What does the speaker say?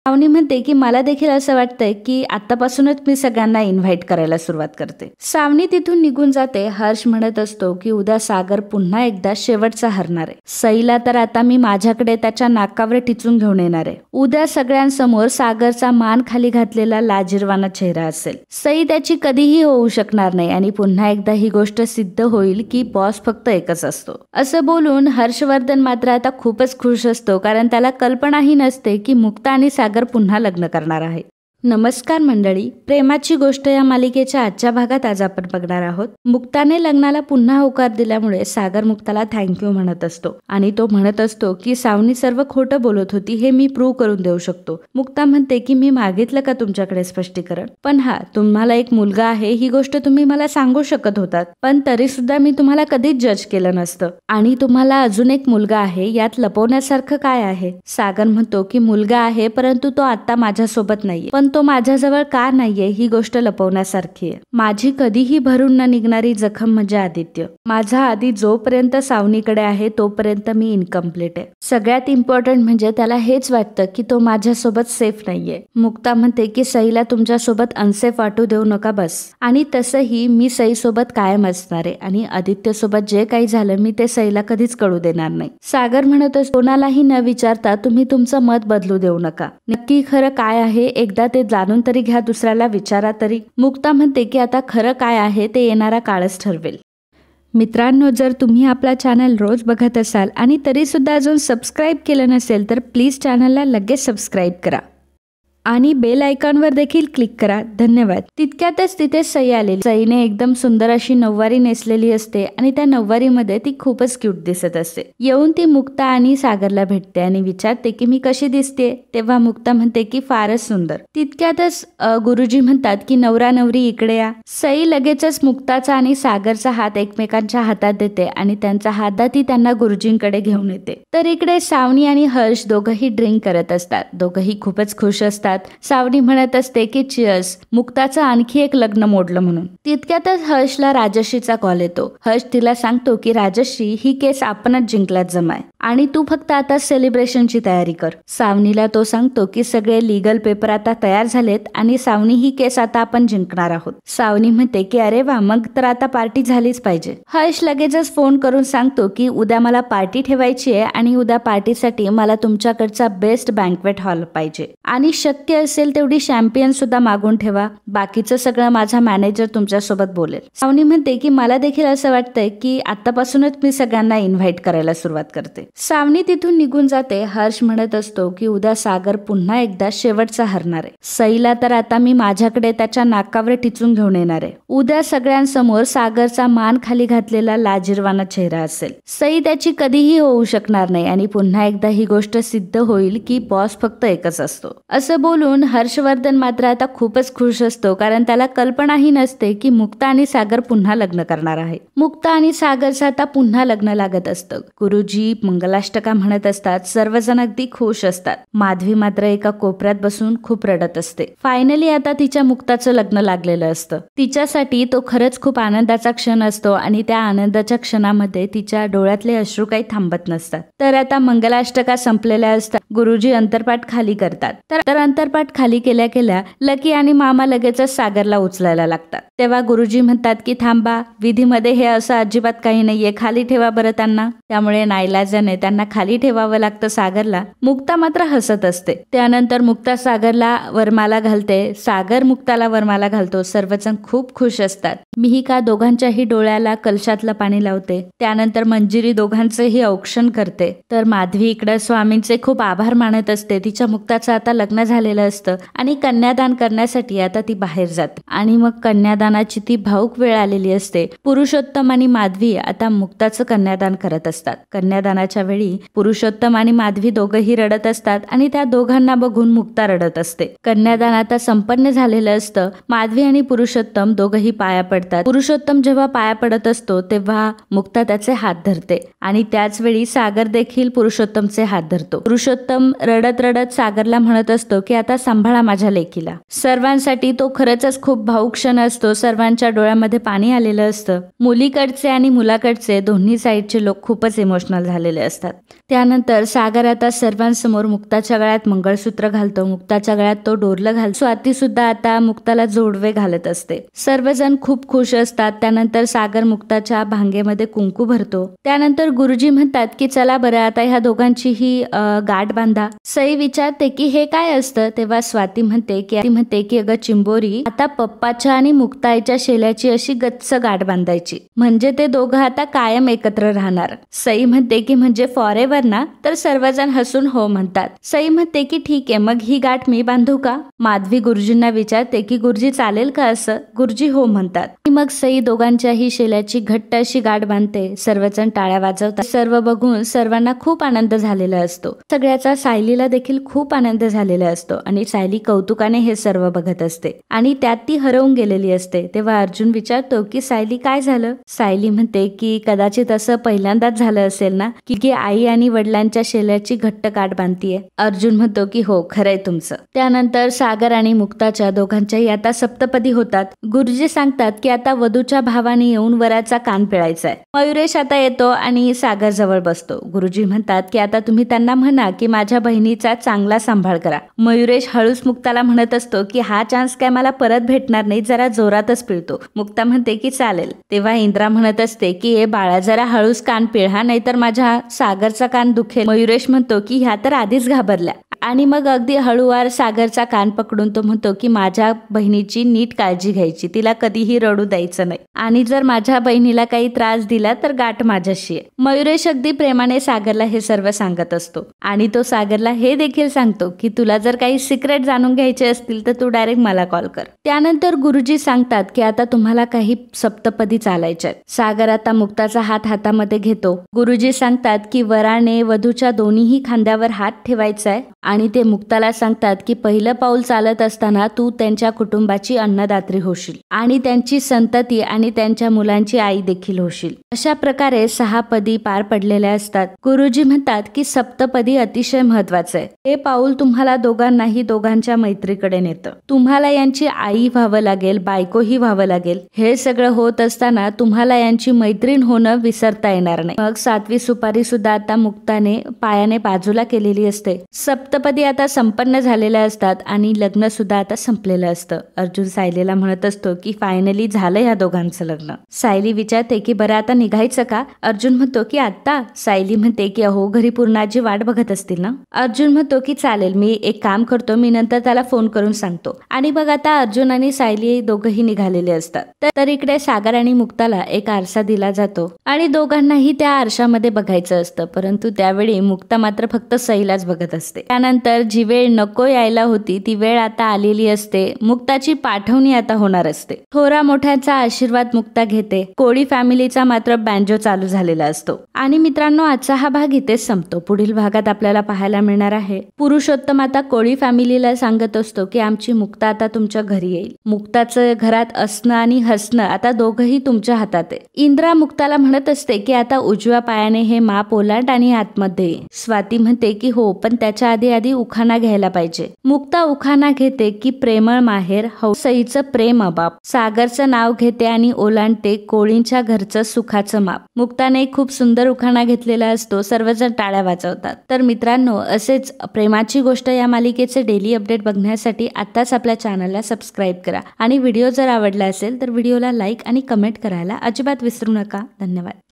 पाहुणी म्हणते की मला देखील असं वाटतंय की आतापासूनच मी सगळ्यांना इन्व्हाइट करायला सुरुवात करते। सावनी तिथून निघून जाते। हर्ष म्हणत असतो की उद्या सागर पुन्हा एकदा शेवटचा हरणार आहे। सईला तर आता मी माझ्याकडे त्याच्या नाकावर टिचून घेऊन येणार आहे। उद्या सगळ्यांसमोर सागरचा मान खाली घातलेला लाजिरवाना चेहरा असेल। सई त्याची कधीही होऊ शकणार नाही आणि पुन्हा एकदा ही गोष्ट सिद्ध होईल की बॉस फक्त एकच असतो। असं बोलून हर्षवर्धन मात्र आता खूपच खुश असतो, कारण त्याला कल्पनाही नसते की मुक्ता आणि सागर पुन्हा लग्न करणार आहे। नमस्कार मंडळी, प्रेमाची गोष्ट या मालिकेच्या आजच्या भागात आज आपण बघणार आहोत। मुक्ताने लग्नाला पुन्हा होकार दिल्यामुळे सागर मुक्ताला थँक्यू म्हणत असतो आणि तो म्हणत असतो की सावनी सर्व खोटं बोलत होती, हे मी प्रूव्ह करून देऊ शकतो। मुक्ता म्हणते की मी मागितलं का तुमच्याकडे स्पष्टीकरण, पण हा तुम्हाला एक मुलगा आहे ही गोष्ट तुम्ही मला सांगू शकत होतात, पण तरी सुद्धा मी तुम्हाला कधीच जज केलं नसतं। आणि तुम्हाला अजून एक मुलगा आहे, यात लपवण्यासारखं काय आहे? सागर म्हणतो की मुलगा आहे, परंतु तो आता माझ्यासोबत नाहीये, पण तो माझ्याजवळ का नाहीये ही गोष्ट लपवण्यासारखी आहे। माझी कधीही भरून न निघणारी जखम म्हणजे आदित्य। माझा आधी जोपर्यंत सावनीकडे आहे तोपर्यंत मी इनकम्प्लीट आहे। सगळ्यात इम्पॉर्टंट म्हणजे त्याला हेच वाटतं की तो माझ्यासोबत सेफ नाहीये। मुक्ता म्हणते की सईला तुमच्यासोबत अनसेफ वाटू देऊ नका बस, आणि तसंही मी सई सोबत कायम असणार आहे आणि आदित्य सोबत जे काही झालं मी ते सईला कधीच कळू देणार नाही। सागर म्हणत असतो कोणालाही न विचारता तुम्ही तुमचं मत बदलू देऊ नका। नक्की खरं काय आहे एकदा ते जाणून तरी घ्या, दुसऱ्याला विचारा तरी। मुक्ता म्हणते की आता खरं काय आहे ते येणारा काळच ठरवेल। मित्रांनो, जर तुम्ही आपला चॅनल रोज बघत असाल आणि तरी सुद्धा अजून सबस्क्राईब केलं नसेल तर प्लीज चॅनलला लगेच सबस्क्राईब करा आणि बेल आयकॉनवर देखील क्लिक करा। धन्यवाद। तितक्यातच तिथे सई आलेली। सईने एकदम सुंदर अशी नऊवारी नेसलेली असते आणि त्या नऊवारीमध्ये ती खूपच क्यूट दिसत असते। येऊन ती मुक्ता आणि सागरला भेटते आणि विचारते की मी कशी दिसते, तेव्हा मुक्ता म्हणते की फारच सुंदर। तितक्यातच गुरुजी म्हणतात की नवरा नवरी इकडे या। सई लगेचच मुक्ताचा आणि सागरचा हात एकमेकांच्या हातात देते आणि त्यांचा हातही ती त्यांना गुरुजींकडे घेऊन येते। तर इकडे सावनी आणि हर्ष दोघंही ड्रिंक करत असतात। दोघंही खूपच खुश असतात। सावनी म्हणत असते की चिअर्स, मुक्ताचं आणखी एक लग्न मोडलं म्हणून। तितक्यातच हर्षला राजश्रीचा कॉल येतो। हर्ष तिला सांगतो की राजश्री, ही केस आपणच जिंकल्यात जमाय आणि तू फक्त आता सेलिब्रेशनची तयारी कर। सावनीला तो सांगतो की सगळे लीगल पेपर आता तयार झालेत आणि सावनी, ही केस आता आपण जिंकणार आहोत। सावनी म्हणते की अरे वा, मग तर आता पार्टी झालीच पाहिजे। हर्ष लगेचच फोन करून सांगतो की उद्या मला पार्टी ठेवायची आहे आणि उद्या पार्टीसाठी मला तुमच्याकडचा बेस्ट बँक्वेट हॉल पाहिजे आणि शक्य असेल तेवढी शॅम्पियन सुद्धा मागून ठेवा। बाकीचं सगळं माझा मॅनेजर तुमच्यासोबत बोलेल। सावनी म्हणते की मला देखील असं वाटतंय की आतापासूनच मी सगळ्यांना इन्व्हाइट करायला सुरुवात करते। सावनी तिथून निघून जाते। हर्ष म्हणत असतो की उद्या सागर पुन्हा एकदा शेवटचा हरणार आहे। सईला तर आता मी माझ्याकडे त्याच्या नाकावर टिचून घेऊन येणार आहे। उद्या सगळ्यांसमोर सागरचा मान खाली घातलेला लाजिरवाना चेहरा असेल। सई त्याची कधीही होऊ शकणार नाही आणि पुन्हा एकदा ही गोष्ट सिद्ध होईल की बॉस फक्त एकच असतो। असं बोलून हर्षवर्धन मात्र आता खूपच खुश असतो, कारण त्याला कल्पनाही नसते की मुक्ता आणि सागर पुन्हा लग्न करणार आहे। मुक्ता आणि सागरचं आता पुन्हा लग्न लागत असतं। गुरुजी मंगलाष्टका म्हणत असतात। सर्वजण अगदी खुश असतात। माधवी मात्र एका कोपऱ्यात बसून खूप रडत असते। फायनली आता तिच्या मुक्ताचं लग्न लागलेलं असतं। तिच्यासाठी तो खरंच खूप आनंदाचा क्षण असतो आणि त्या आनंदाच्या क्षणामध्ये तिच्या डोळ्यातले अश्रू काही थांबत नसतात। तर आता मंगलाष्टका संपलेल्या असतात। गुरुजी अंतरपाठ खाली करतात। तर अंतरपाठ खाली केल्या केल्या लकी आणि मामा लगेचच सागरला उचलायला लागतात। तेव्हा गुरुजी म्हणतात की थांबा, विधीमध्ये हे असं अजिबात काही नाहीये, खाली ठेवा बरं त्यांना। त्यामुळे नाईलाजाने त्यांना खाली ठेवावं लागतं सागरला। मुक्ता मात्र हसत असते। त्यानंतर मुक्ता सागरला वरमाला घालते, सागर मुक्ताला वरमाला घालतो। सर्वजण खूप खुश असतात। मिहिका दोघांच्याही डोळ्याला कलशातलं पाणी लावते। त्यानंतर मंजिरी दोघांचेही औक्षण करते। तर माधवी इकडे स्वामींचे खूप आभार मानत असते। तिच्या मुक्ताचं आता लग्न झालेलं असतं आणि कन्यादान करण्यासाठी आता ती बाहेर जाते आणि मग कन्यादानाची ती भाऊक वेळ आलेली असते। पुरुषोत्तम आणि माधवी आता मुक्ताचं कन्यादान करत असतात। कन्यादानाच्या वेळी पुरुषोत्तम आणि माधवी दोघंही रडत असतात आणि त्या दोघांना बघून मुक्ता रडत असते। कन्यादान आता संपन्न झालेलं असतं। माधवी आणि पुरुषोत्तम दोघंही पाया पडतात। पुरुषोत्तम जेव्हा पाया पडत असतो तेव्हा मुक्ता त्याचे हात धरते आणि त्याच वेळी सागर देखील पुरुषोत्तमचे हात धरतो। पुरुषोत्तम रडत रडत सागरला म्हणत असतो की आता सांभाळा माझ्या लेकीला। सर्वांसाठी तो खरंच खूप भावुक क्षण असतो। सर्वांच्या डोळ्यामध्ये पाणी आलेलं असतं। मुलीकडचे आणि मुलाकडचे दोन्ही साईडचे लोक खूपच इमोशनल झालेले असतात। असतात. त्यानंतर सागर आता सर्वांसमोर मुक्ताच्या गळ्यात मंगळसूत्र घालतो, मुक्ताच्या गळ्यात तो डोरलं घालतो. स्वाती सुद्धा आता मुक्ताला जोडवे घालत असते. सर्वजण खूप खुश असतात. त्यानंतर सागर मुक्ताच्या भांगेमध्ये कुंकू भरतो. त्यानंतर गुरुजी म्हणतात की चला बरं आता ह्या दोघांची ही गाठ बांधा. सई विचारते की हे काय असतं, तेव्हा स्वाती म्हणते की अगं चिंबोरी, आता पप्पाच्या आणि मुक्ताईच्या शेल्याची अशी गच्च गाठ बांधायची, म्हणजे ते दोघं आता कायम एकत्र राहणार. सई म्हणते की म्हणजे फॉरेव्हर ना, तर सर्वजण हसून हो म्हणतात. सई म्हणते की ठीक आहे, मग ही गाठ मी बांधू का? माधवी गुरुजींना विचारते की गुरुजी चालेल का असं? गुरुजी हो म्हणतात. मग सई दोघांच्याही शेल्याची घट्ट अशी गाठ बांधते. सर्वजण टाळ्या वाजवतात. सर्व बघून सर्वांना खूप आनंद झालेला असतो. सगळ्याचा सायलीला देखील खूप आनंद झालेला असतो आणि सायली कौतुकाने हे सर्व बघत असते आणि त्यात ती हरवून गेलेली असते. तेव्हा अर्जुन विचारतो की सायली काय झालं? सायली म्हणते की कदाचित असं पहिल्यांदाच झालं असेल ना की आई आणि वडिलांच्या शेल्याची घट्ट गाठ बांधतीये. अर्जुन म्हणतो की हो खरंय तुमचं. त्यानंतर सागर आणि मुक्ताच्या दोघांच्याही आता सप्तपदी होतात. गुरुजी सांगतात की आता वधूच्या भावाने येऊन वराचा कान पिळायचा आहे. मयुरेश आता येतो आणि सागर जवळ बसतो. गुरुजी म्हणतात की आता तुम्ही त्यांना म्हणा की माझ्या बहिणीचा चांगला सांभाळ करा. मयुरेश हळूच मुक्ताला म्हणत असतो की हा चान्स काय मला परत भेटणार नाही, जरा जोरातच पिळतो. मुक्ता म्हणते की चालेल. तेव्हा इंद्रा म्हणत असते की ए बाळा जरा हळूच कान पिळ हा, नाहीतर माझ्या सागरचा कान दुखेल. मयुरेश म्हणतो की ह्या तर आधीच घाबरल्या आणि मग अगदी हळूवार सागरचा कान पकडून तो म्हणतो की माझ्या बहिणीची नीट काळजी घ्यायची, तिला कधीही रडू द्यायचं नाही आणि जर माझ्या बहिणीला काही त्रास दिला तर गाठ माझ्याशी आहे. मयुरेश अगदी प्रेमाने सागरला हे सर्व सांगत असतो आणि तो सागरला हे देखील सांगतो की तुला जर काही सिक्रेट जाणून घ्यायचे असतील तर तू डायरेक्ट मला कॉल कर. त्यानंतर गुरुजी सांगतात की आता तुम्हाला काही सप्तपदी चालायच्या आहेत. सागर आता मुक्ताचा हात हातामध्ये घेतो. गुरुजी सांगतात की वराने वधूच्या दोन्हीही खांद्यावर हात ठेवायचा आहे आणि ते मुक्ताला सांगतात की पहिलं पाऊल चालत असताना तू त्यांच्या कुटुंबाची अन्नदात्री होशील आणि त्यांची संतती आणि त्यांच्या मुलांची आई देखील होशील. अशा प्रकारे 6 पदी पार पडलेल्या असतात. गुरुजी म्हणतात की सप्तपदी अतिशय महत्वाचं आहे. हे पाऊल तुम्हाला दोघांनाही दोघांच्या मैत्रीकडे नेतं. तुम्हाला यांची आई व्हावं लागेल, बायकोही व्हावं लागेल. हे सगळं होत असताना तुम्हाला यांची मैत्रीण होणं विसरता येणार नाही. मग 7वी सुपारी सुद्धा आता मुक्ताने पायाने बाजूला केलेली असते. सप्तपदी आता संपन्न झालेल्या असतात आणि लग्न सुद्धा आता संपलेलं असतं. अर्जुन सायलीला म्हणत असतो की फायनली झालं या दोघांचं लग्न. सायली विचारते की बरं आता निघायचं का? अर्जुन म्हणतो की आता. सायली म्हणते की अहो घरी पूर्णाची वाट बघत असतील ना. अर्जुन म्हणतो की चालेल, मी एक काम करतो, मी नंतर त्याला फोन करून सांगतो. आणि बघ आता अर्जुन आणि सायली दोघंही निघालेले असतात. तर इकडे सागर आणि मुक्ताला एक आरसा दिला जातो आणि दोघांनाही त्या आरशामध्ये बघायचं असतं, परंतु त्यावेळी मुक्ता मात्र फक्त सईलाच बघत असते. त्यानंतर जी वेळ नको यायला होती ती वेळ आता आलेली असते. मुक्ताची पाठवणी आता होणार असते. थोरा मोठ्यांचा आशीर्वाद मुक्ता घेते. कोळी फॅमिलीचा मात्र बँजो चालू झालेला असतो. आणि मित्रांनो आजचा हा भाग इथेच संपतो. पुढील भागात आपल्याला पाहायला मिळणार आहे पुरुषोत्तम आता कोळी फॅमिलीला सांगत असतो की आमची मुक्ता आता तुमच्या घरी येईल. मुक्ताचं घरात असणं आणि हसणं आता दोघंही तुमच्या हातात आहे. इंद्रा मुक्ताला म्हणत असते की आता उजव्या पायाने हे माप ओलांड आणि आतमध्ये ये. स्वाती म्हणते की हो, पण त्याच्या आधी उखाणा घ्यायला पाहिजे. मुक्ता उखाणा घेते की प्रेमळ माहेर हौसईचं प्रेम अबाप. सागरचं नाव घेते आणि ओलांडते कोळींच्या घरचं सुखाचं माप. मुक्ताने खूप सुंदर उखाणा घेतलेला असतो. सर्वजण टाळ्या वाजवतात. तर मित्रांनो असेच प्रेमाची गोष्ट या मालिकेचे डेली अपडेट बघण्यासाठी आताच आपल्या चॅनलला सबस्क्राईब करा आणि व्हिडिओ जर आवडला असेल तर व्हिडिओला लाईक आणि कमेंट करायला अजिबात विसरू नका. धन्यवाद.